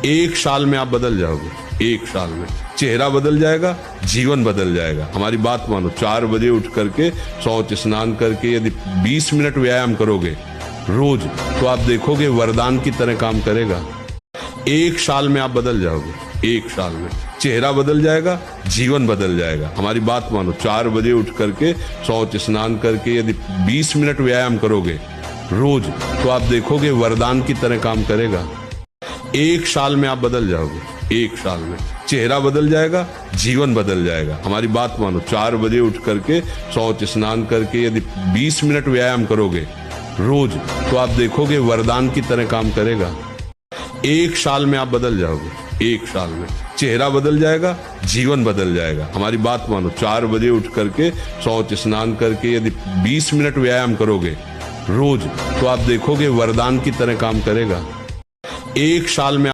एक साल में आप बदल जाओगे। एक साल में चेहरा बदल जाएगा, जीवन बदल जाएगा। हमारी बात मानो, 4 बजे उठ करके शौच स्नान करके यदि 20 मिनट व्यायाम करोगे रोज, तो आप देखोगे वरदान की तरह काम करेगा। एक साल में आप बदल जाओगे। एक साल में चेहरा बदल जाएगा, जीवन बदल जाएगा। हमारी बात मानो, 4 बजे उठ करके शौच स्नान करके यदि 20 मिनट व्यायाम करोगे रोज, तो आप देखोगे वरदान की तरह काम करेगा। एक साल में आप बदल जाओगे। एक साल में चेहरा बदल जाएगा, जीवन बदल जाएगा। हमारी बात मानो, 4 बजे उठ करके शौच स्नान करके यदि 20 मिनट व्यायाम करोगे रोज, तो आप देखोगे वरदान की तरह काम करेगा। एक साल में आप बदल जाओगे। एक साल में चेहरा बदल जाएगा, जीवन बदल जाएगा। हमारी बात मानो, 4 बजे उठ करके शौच स्नान करके यदि 20 मिनट व्यायाम करोगे रोज, तो आप देखोगे वरदान की तरह काम करेगा। एक साल में